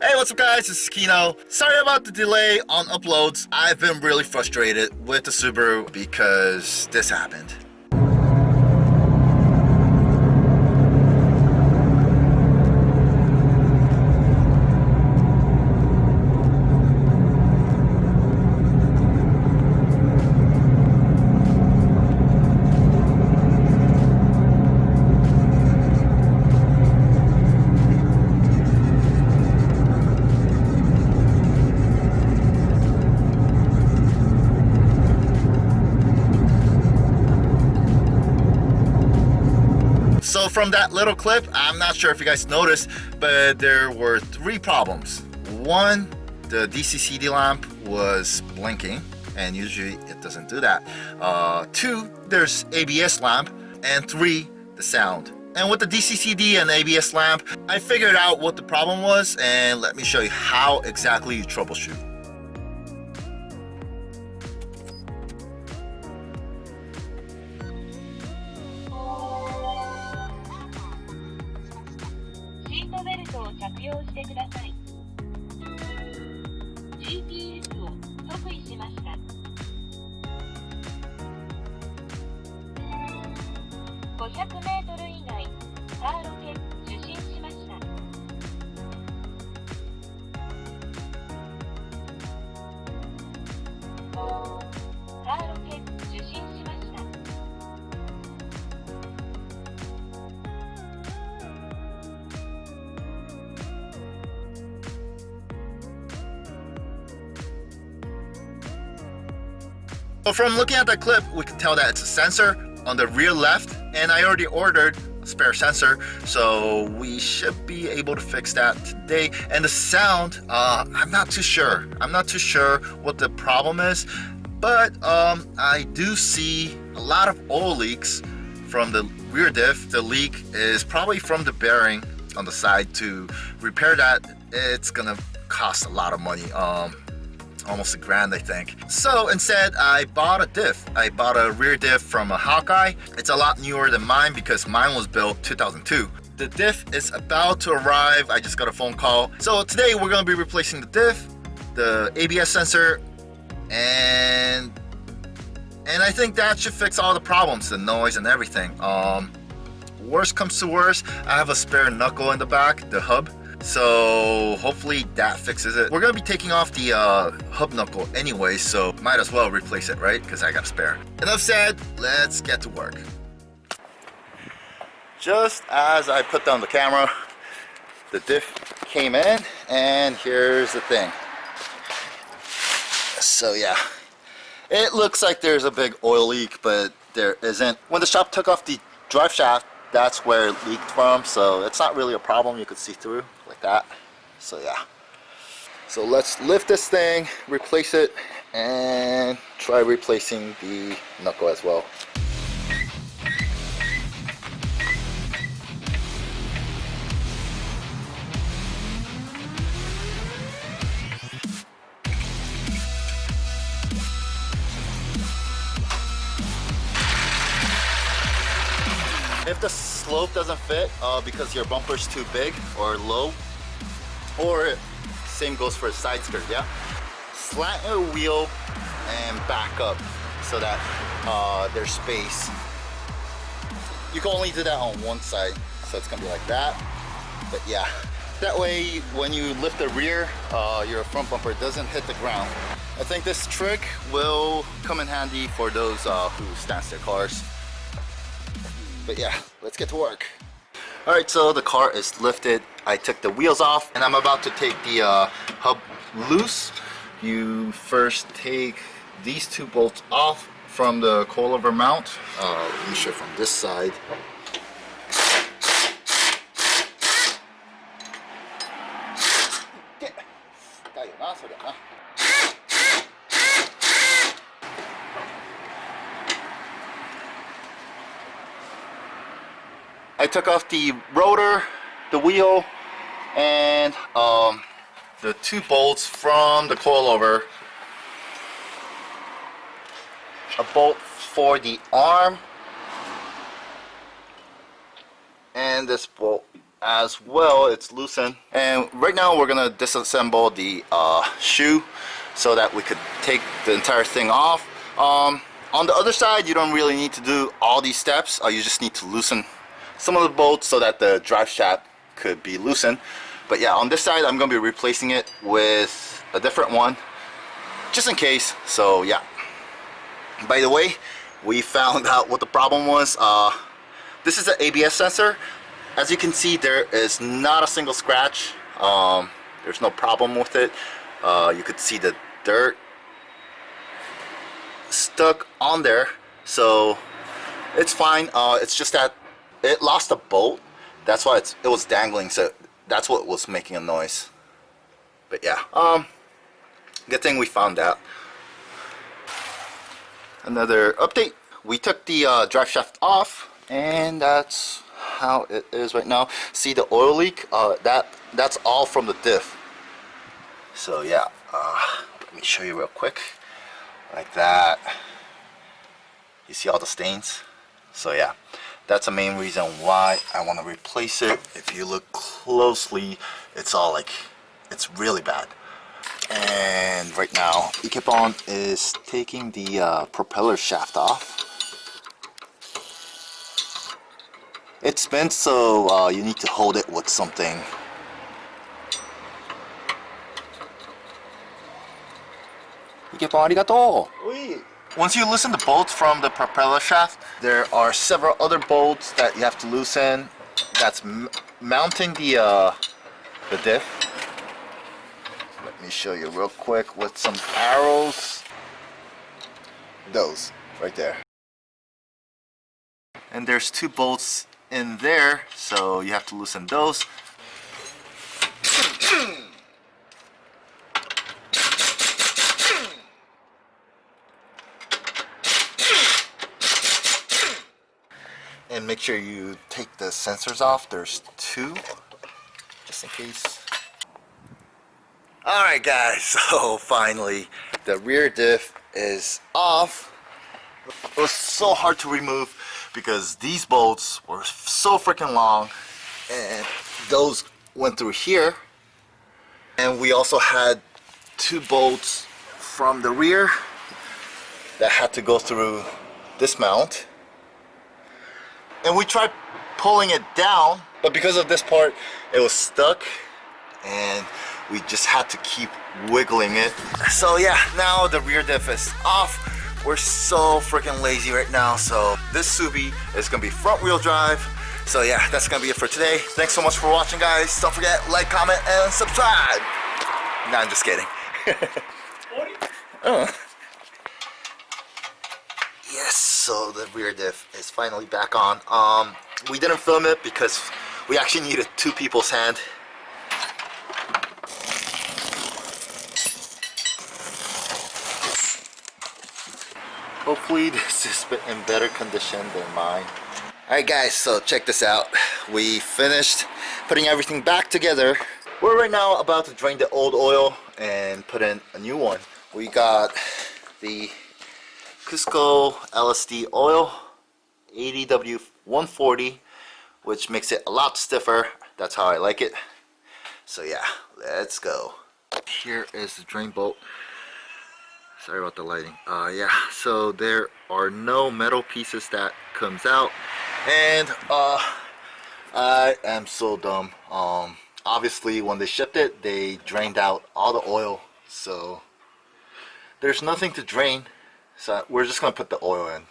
Hey, what's up guys, this is KiNO. Sorry about the delay on uploads. I've been really frustrated with the Subaru because this happened. So from that little clip, I'm not sure if you guys noticed, but there were three problems. One, the DCCD lamp was blinking, and usually it doesn't do that. Two, there's ABS lamp, and three, the sound. And with the DCCD and ABS lamp, I figured out what the problem was, and let me show you how exactly you troubleshoot. GPS を即位しました。500メートル以内、カーロケ受信しました。カーロケ受信しました。So from looking at that clip, we can tell that it's a sensor on the rear left, and I already ordered a spare sensor, so we should be able to fix that today. And the sound, I'm not too sure. I'm not too sure what the problem is, but I do see a lot of oil leaks from the rear diff. The leak is probably from the bearing on the side. To repair that, it's gonna cost a lot of money. Almost $1,000, I think. So instead, I bought a diff. I bought a rear diff from a Hawkeye. It's a lot newer than mine because mine was built 2002. The diff is about to arrive. I just got a phone call. So today we're gonna be replacing the diff, the ABS sensor, and I think that should fix all the problems, the noise and everything. Worst comes to worst, I have a spare knuckle in the back, the hub. So hopefully that fixes it. We're gonna be taking off the hub knuckle anyway, so might as well replace it, right? Because I got a spare. Enough said, let's get to work. Just as I put down the camera, the diff came in, and here's the thing. So yeah, it looks like there's a big oil leak, but there isn't. When the shop took off the drive shaft, that's where it leaked from, so it's not really a problem. You could see through like that. So yeah, so let's lift this thing, replace it, and try replacing the knuckle as well. If the slope doesn't fit because your bumper's too big or low, or same goes for a side skirt, yeah? Slant your wheel and back up so that there's space. You can only do that on one side, so it's gonna be like that. But yeah, that way when you lift the rear, your front bumper doesn't hit the ground. I think this trick will come in handy for those who stance their cars. But yeah, let's get to work. All right, so the car is lifted. I took the wheels off, and I'm about to take the hub loose. You first take these two bolts off from the coilover mount. Let me show from this side. I took off the rotor, the wheel, and the two bolts from the coilover. A bolt for the arm, and this bolt as well. It's loosened, and right now we're gonna disassemble the shoe so that we could take the entire thing off. On the other side, you don't really need to do all these steps. You just need to loosen some of the bolts so that the drive shaft could be loosened. But yeah, on this side, I'm gonna be replacing it with a different one, just in case. So yeah. By the way, we found out what the problem was. This is an ABS sensor. As you can see, there is not a single scratch. There's no problem with it. You could see the dirt stuck on there, so it's fine. It's just that it lost a bolt. That's why it was dangling, so that's what was making a noise. But yeah, good thing we found that. Another update, we took the drive shaft off, and that's how it is right now. See the oil leak? That's all from the diff. So yeah, let me show you real quick. Like that. You see all the stains? So yeah, that's the main reason why I want to replace it. If you look closely, it's all like, it's really bad. And right now, Ikebon is taking the propeller shaft off. It's bent, so you need to hold it with something. Ikebon, arigato! Once you loosen the bolts from the propeller shaft, there are several other bolts that you have to loosen. That's mounting the diff. Let me show you real quick with some arrows. Those right there. And there's two bolts in there, so you have to loosen those. And make sure you take the sensors off. There's two, just in case. Alright guys, so finally the rear diff is off. It was so hard to remove because these bolts were so freaking long, and those went through here. And we also had two bolts from the rear that had to go through this mount. And we tried pulling it down, but because of this part, it was stuck, and we just had to keep wiggling it. So yeah, now the rear diff is off. We're so freaking lazy right now, so this Subi is gonna be front wheel drive. So yeah, that's gonna be it for today. Thanks so much for watching, guys. Don't forget, like, comment, and subscribe. No, I'm just kidding. Yes, so the rear diff is finally back on. We didn't film it because we actually needed two people's hand. Hopefully this is in better condition than mine. Alright guys, so check this out. We finished putting everything back together. We're right now about to drain the old oil and put in a new one. We got the Cusco LSD oil, ADW 140, which makes it a lot stiffer. That's how I like it. So yeah, let's go. Here is the drain bolt. Sorry about the lighting. Yeah, so there are no metal pieces that comes out, and I am so dumb. Obviously when they shipped it, they drained out all the oil, so there's nothing to drain. So we're just gonna put the oil in.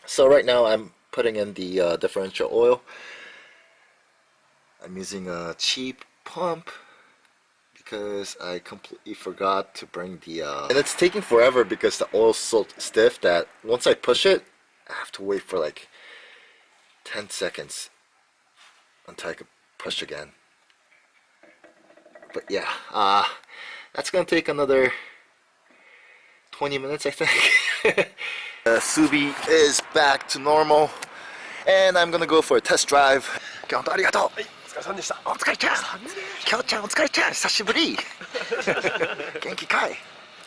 So right now I'm putting in the differential oil. I'm using a cheap pump because I completely forgot to bring the and it's taking forever because the oil's so stiff that once I push it, I have to wait for like 10 seconds until I can push again. But yeah, that's gonna take another 20 minutes, I think. The Subi is back to normal, and I'm gonna go for a test drive. 今日ありがとう。お疲れ様でした。お疲れちゃん。きょうちゃんお疲れちゃん。久しぶり。元気かい。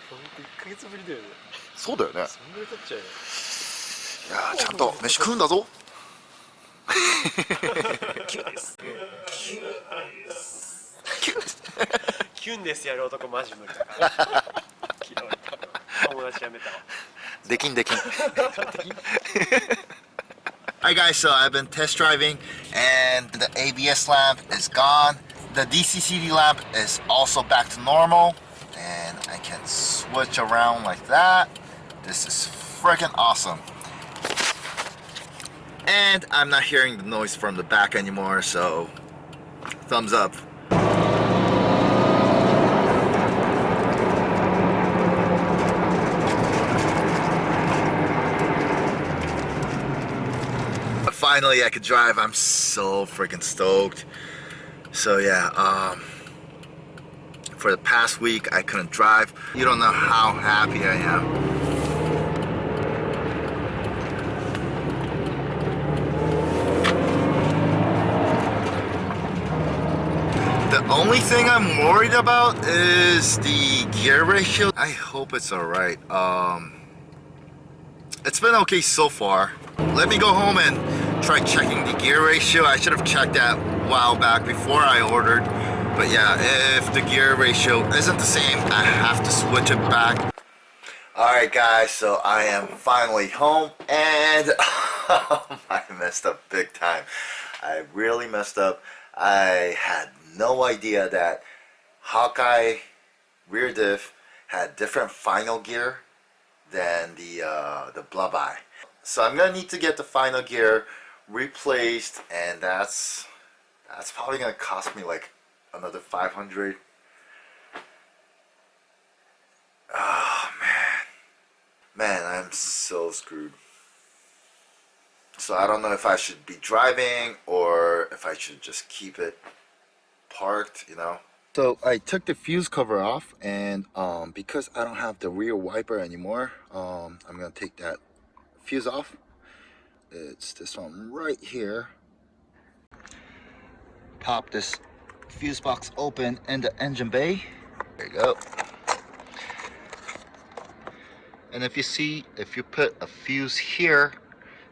ほんと1ヶ月ぶりだよね。そうだよね。そんぐらい経っちゃうよ。いやーちゃんと飯食うんだぞ。キュンです。キュンですやる男マジ無理だから。昨日友達やめたわ。できん。Alright guys, so I've been test driving and the ABS lamp is gone. The DCCD lamp is also back to normal and I can switch around like that. This is freaking awesome. And I'm not hearing the noise from the back anymore, so thumbs up. Finally I could drive. I'm so freaking stoked. So yeah, for the past week I couldn't drive. You don't know how happy I am. The only thing I'm worried about is the gear ratio. I hope it's alright. It's been okay so far. Let me go home and try checking the gear ratio. I should have checked that a while back before I ordered. But yeah, if the gear ratio isn't the same, I have to switch it back. Alright guys, so I am finally home and I messed up big time. I really messed up. I had no idea that Hawkeye rear diff had different final gear than the Blub-eye. So I'm gonna need to get the final gear replaced, and that's probably gonna cost me like another 500. Oh man, I'm so screwed. So I don't know if I should be driving or if I should just keep it parked, you know. So I took the fuse cover off, and because I don't have the rear wiper anymore, I'm gonna take that fuse off. It's this one right here. Pop this fuse box open in the engine bay. There you go. And if you put a fuse here,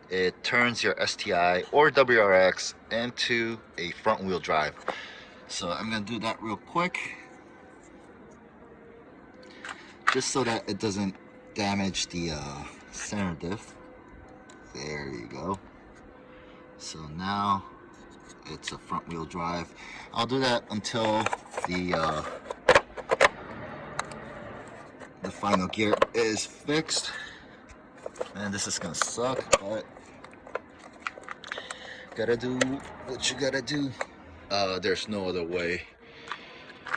it turns your STi or WRX into a front wheel drive. So I'm gonna do that real quick, just so that it doesn't damage the center diff. There you go. So now it's a front wheel drive. I'll do that until the final gear is fixed. Man, this is gonna suck, but gotta do what you gotta do. There's no other way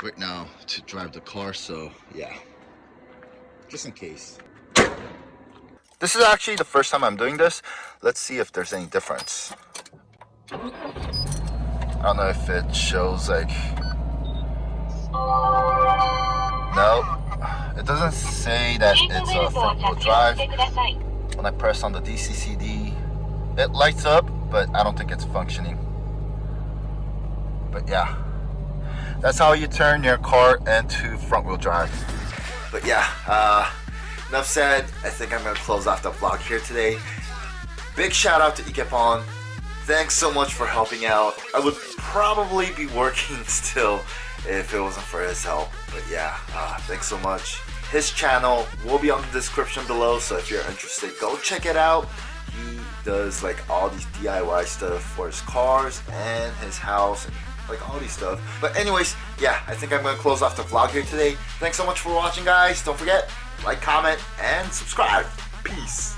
right now to drive the car, so yeah, just in case. This is actually the first time I'm doing this. Let's see if there's any difference. I don't know if it shows like... No, it doesn't say that it's a front wheel drive. When I press on the DCCD, it lights up, but I don't think it's functioning. But yeah, that's how you turn your car into front wheel drive. But yeah, enough said. I think I'm gonna close off the vlog here today. Big shout out to Ikepon. Thanks so much for helping out. I would probably be working still if it wasn't for his help. But yeah, thanks so much. His channel will be on the description below, so if you're interested, go check it out. He does like all these DIY stuff for his cars and his house and like all these stuff. But anyways, yeah, I think I'm gonna close off the vlog here today. Thanks so much for watching, guys. Don't forget, like, comment, and subscribe. Peace.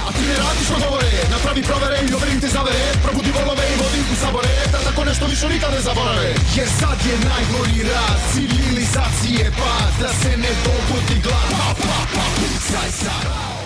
Attireranti suo favore, naprawi provere, io per intesavere, probudi volove, vodi u sabore, tako nešto više nikad ne zaborave. Jer sad je najgori rad, civilizacije pad, da se ne dogodi glad. Pa, pucaj sad.